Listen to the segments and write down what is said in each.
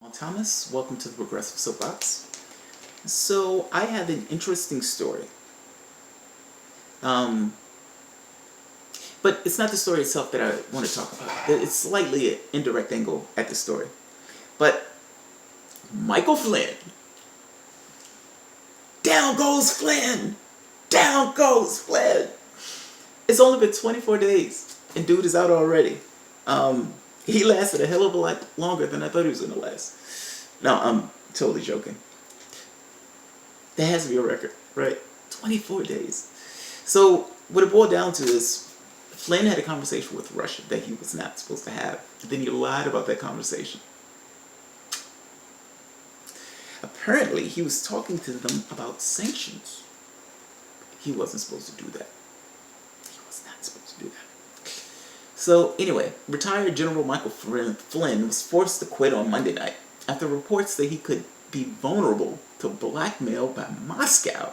Thomas, welcome to the Progressive Soapbox. So I have an interesting story, um, but it's not the story itself that I want to talk about. It's slightly an indirect angle at the story. But Michael Flynn, down goes Flynn, down goes Flynn. It's only been 24 days, and dude is out already. He lasted a hell of a lot longer than I thought he was going to last. No, I'm totally joking. That has to be a record, right? 24 days. So what it boiled down to is Flynn had a conversation with Russia that he was not supposed to have. Then he lied about that conversation. Apparently, he was talking to them about sanctions. He wasn't supposed to do that. He was not supposed to do that. So anyway, retired General Michael Flynn was forced to quit on Monday night after reports that he could be vulnerable to blackmail by Moscow.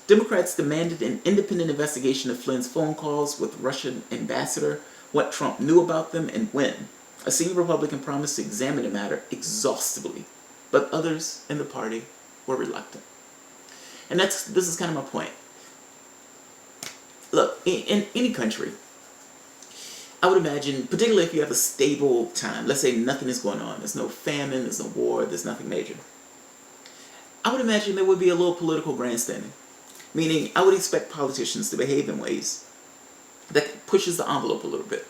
Democrats demanded an independent investigation of Flynn's phone calls with Russian ambassador, what Trump knew about them, and when. A senior Republican promised to examine the matter exhaustively, but others in the party were reluctant. And this is kind of my point. Look, in any country, I would imagine, particularly if you have a stable time, let's say nothing is going on, there's no famine, there's no war, there's nothing major. I would imagine there would be a little political grandstanding. Meaning, I would expect politicians to behave in ways that pushes the envelope a little bit.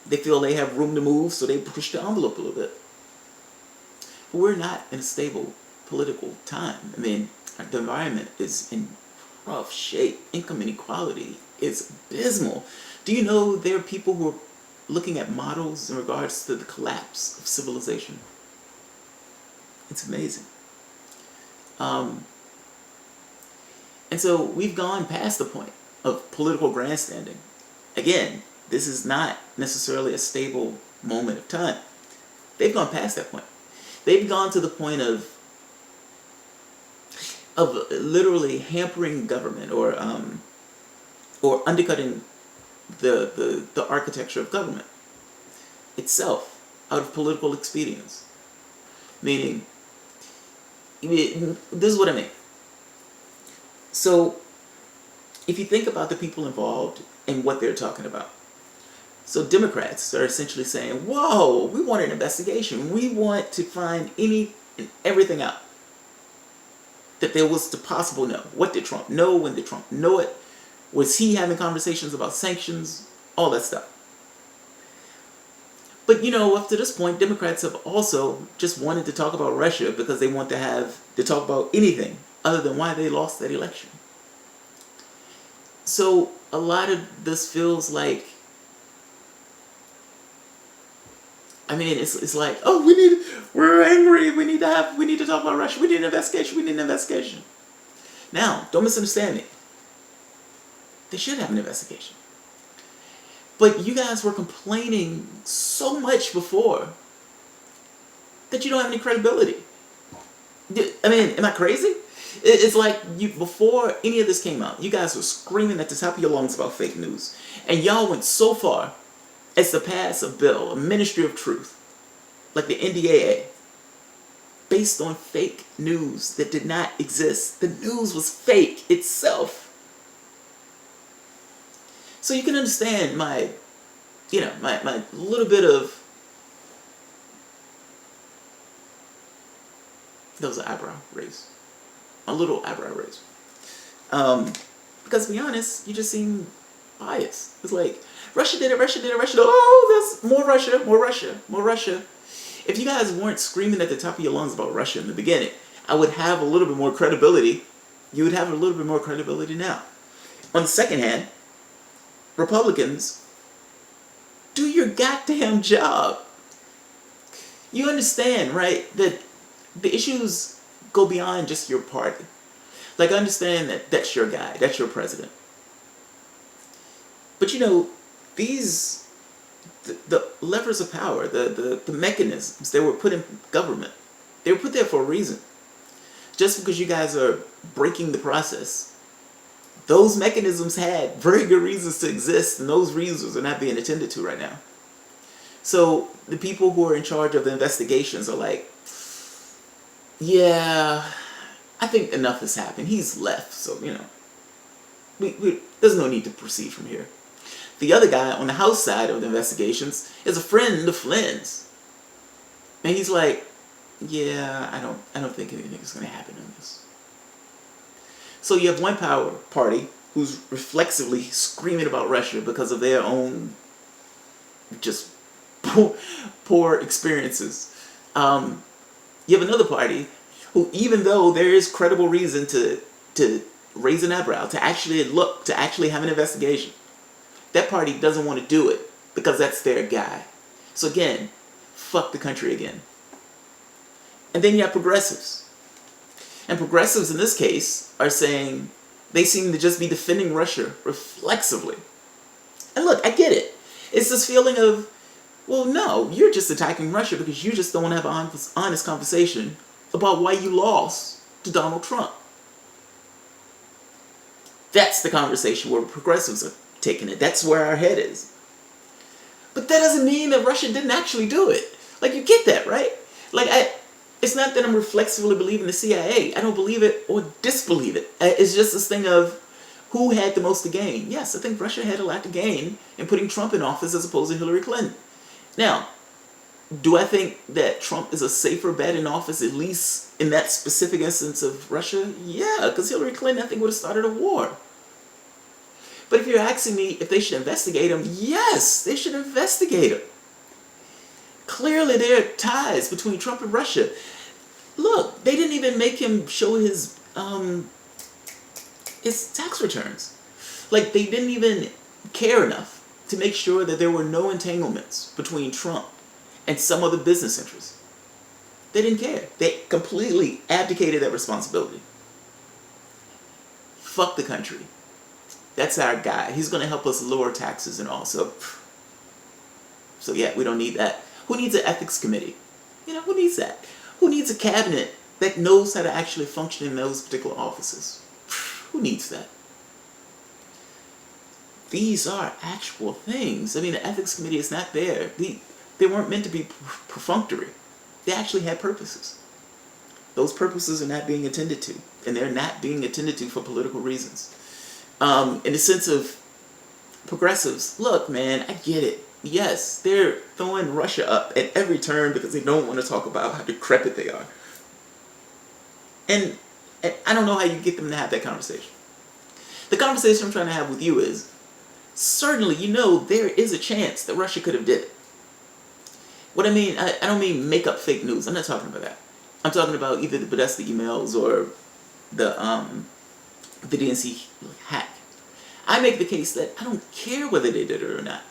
They feel they have room to move, so they push the envelope a little bit. But we're not in a stable political time. I mean, the environment is in rough shape. Income inequality is abysmal. Do you know there are people who are looking at models in regards to the collapse of civilization? It's amazing. And so we've gone past the point of political grandstanding. Again, this is not necessarily a stable moment of time. They've gone past that point. They've gone to the point of literally hampering government or undercutting the architecture of government itself out of political expedience. Meaning, this is what I mean. So, if you think about the people involved and what they're talking about. So Democrats are essentially saying, whoa, we want an investigation. We want to find any and everything out that there was to possible know. What did Trump know? When did Trump know it? Was he having conversations about sanctions? All that stuff. But up to this point, Democrats have also just wanted to talk about Russia because they want to talk about anything other than why they lost that election. So a lot of this feels like, I mean, it's like, oh, we're angry, we need to talk about Russia, we need an investigation. Now, don't misunderstand me. They should have an investigation. But you guys were complaining so much before that you don't have any credibility. I mean, am I crazy? It's like before any of this came out, you guys were screaming at the top of your lungs about fake news. And y'all went so far as to pass a bill, a ministry of truth, like the NDAA, based on fake news that did not exist. The news was fake itself. So you can understand my little bit of, that was an eyebrow raise. A little eyebrow raise. Because to be honest, you just seem biased. It's like, Russia did it. Oh, there's more Russia. If you guys weren't screaming at the top of your lungs about Russia in the beginning, I would have a little bit more credibility. You would have a little bit more credibility now. On the second hand, Republicans, do your goddamn job. You understand, right, that the issues go beyond just your party. Like, I understand that that's your guy, that's your president. But the levers of power, the mechanisms that were put in government, they were put there for a reason. Just because you guys are breaking the process, those mechanisms had very good reasons to exist, and those reasons are not being attended to right now. So the people who are in charge of the investigations are like, yeah, I think enough has happened. He's left, so, there's no need to proceed from here. The other guy on the House side of the investigations is a friend of Flynn's. And he's like, yeah, I don't think anything is going to happen on this. So you have one power party who's reflexively screaming about Russia because of their own just poor experiences. You have another party who, even though there is credible reason to raise an eyebrow, to actually look, to actually have an investigation, that party doesn't want to do it because that's their guy. So again, fuck the country again. And then you have progressives. And progressives in this case are saying they seem to just be defending Russia reflexively. And look, I get it. It's this feeling of, well, no, you're just attacking Russia because you just don't want to have an honest conversation about why you lost to Donald Trump. That's the conversation where progressives are taking it. That's where our head is. But that doesn't mean that Russia didn't actually do it. Like, you get that, right? Like, it's not that I'm reflexively believing the CIA. I don't believe it or disbelieve it. It's just this thing of who had the most to gain. Yes, I think Russia had a lot to gain in putting Trump in office as opposed to Hillary Clinton. Now, do I think that Trump is a safer bet in office, at least in that specific instance of Russia? Yeah, because Hillary Clinton, I think, would have started a war. But if you're asking me if they should investigate him, yes, they should investigate him. Clearly, there are ties between Trump and Russia. Look, they didn't even make him show his tax returns. Like, they didn't even care enough to make sure that there were no entanglements between Trump and some other business interests. They didn't care. They completely abdicated that responsibility. Fuck the country. That's our guy. He's going to help us lower taxes and all. So yeah, we don't need that. Who needs an ethics committee? Who needs that? Who needs a cabinet that knows how to actually function in those particular offices? Who needs that? These are actual things. I mean, the ethics committee is not there. They weren't meant to be perfunctory. They actually had purposes. Those purposes are not being attended to. And they're not being attended to for political reasons. In the sense of progressives, look, man, I get it. Yes, they're throwing Russia up at every turn because they don't want to talk about how decrepit they are. And I don't know how you get them to have that conversation. The conversation I'm trying to have with you is, certainly, there is a chance that Russia could have did it. What I mean, I don't mean make up fake news. I'm not talking about that. I'm talking about either the Podesta emails or the DNC hack. I make the case that I don't care whether they did it or not.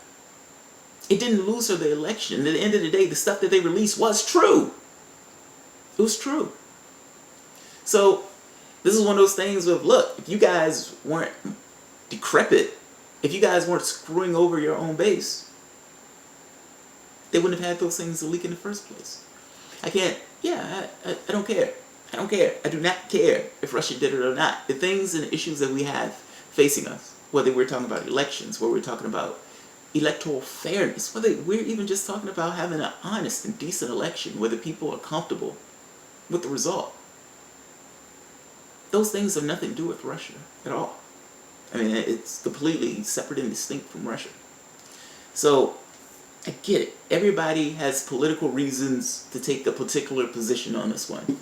It didn't lose her the election. At the end of the day, the stuff that they released was true. It was true. So this is one of those things of, look, if you guys weren't decrepit, if you guys weren't screwing over your own base, they wouldn't have had those things to leak in the first place. I don't care. I don't care. I do not care if Russia did it or not. The things and issues that we have facing us, whether we're talking about elections, whether we're talking about electoral fairness, whether we're even just talking about having an honest and decent election, whether people are comfortable with the result. Those things have nothing to do with Russia at all. I mean, it's completely separate and distinct from Russia. So, I get it. Everybody has political reasons to take a particular position on this one.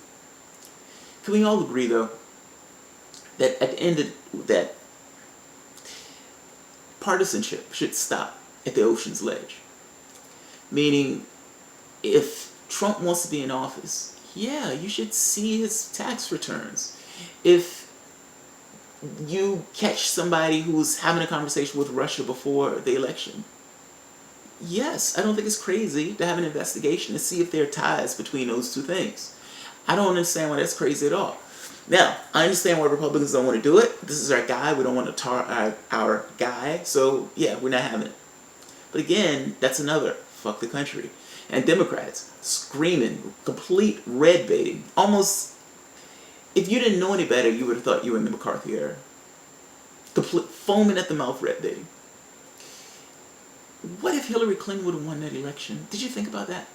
Can we all agree, though, that at the end of that, partisanship should stop at the ocean's ledge? Meaning, if Trump wants to be in office, yeah, you should see his tax returns. If you catch somebody who's having a conversation with Russia before the election, yes, I don't think it's crazy to have an investigation to see if there are ties between those two things. I don't understand why that's crazy at all. Now, I understand why Republicans don't want to do it. This is our guy. We don't want to tar our guy. So, yeah, we're not having it. But again, that's another fuck the country. And Democrats screaming, complete red baiting. Almost, if you didn't know any better, you would have thought you were in the McCarthy era. Complete foaming at the mouth red baiting. what if Hillary Clinton would have won that election? Did you think about that?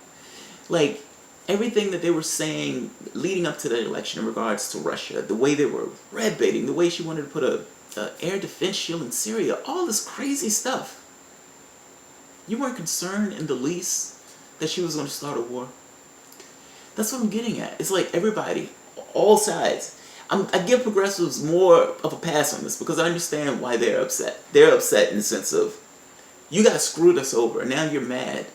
Like, everything that they were saying leading up to that election in regards to Russia, the way they were red baiting, the way she wanted to put a air defense shield in Syria, all this crazy stuff. You weren't concerned in the least that she was going to start a war. That's what I'm getting at. It's like everybody, all sides. I give progressives more of a pass on this because I understand why they're upset. They're upset in the sense of, you guys screwed us over, and now you're mad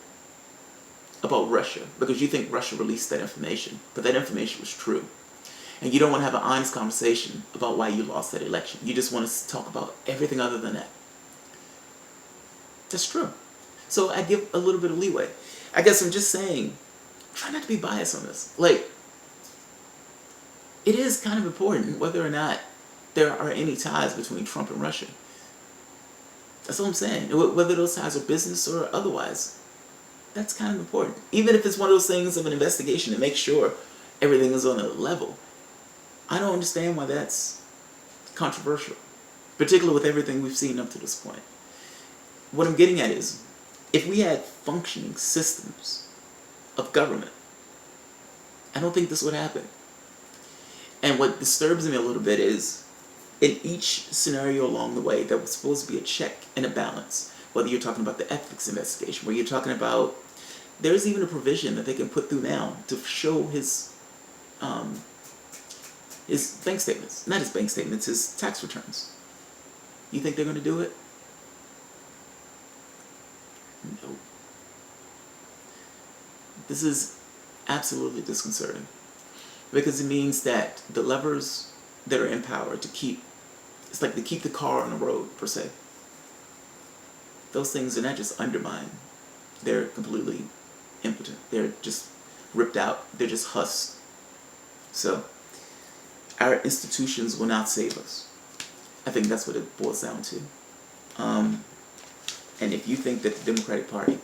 about Russia because you think Russia released that information, but that information was true. And you don't want to have an honest conversation about why you lost that election. You just want to talk about everything other than that. That's true. So I give a little bit of leeway. I guess I'm just saying, try not to be biased on this. Like, it is kind of important whether or not there are any ties between Trump and Russia. That's all I'm saying. Whether those ties are business or otherwise, that's kind of important. Even if it's one of those things of an investigation to make sure everything is on a level. I don't understand why that's controversial, particularly with everything we've seen up to this point. What I'm getting at is, if we had functioning systems of government, I don't think this would happen. And what disturbs me a little bit is, in each scenario along the way, there was supposed to be a check and a balance. Whether you're talking about the ethics investigation, where you're talking about, there's even a provision that they can put through now to show his bank statements. Not his bank statements, his tax returns. You think they're going to do it? No. This is absolutely disconcerting. Because it means that the levers that are in power to keep, it's like to keep the car on the road, per se. Those things are not just undermined. They're completely impotent. They're just ripped out. They're just husked. So, our institutions will not save us. I think that's what it boils down to. And if you think that the Democratic Party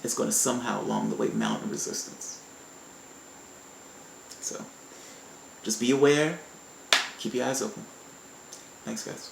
is going to somehow along the way mount a resistance. So, just be aware. Keep your eyes open. Thanks, guys.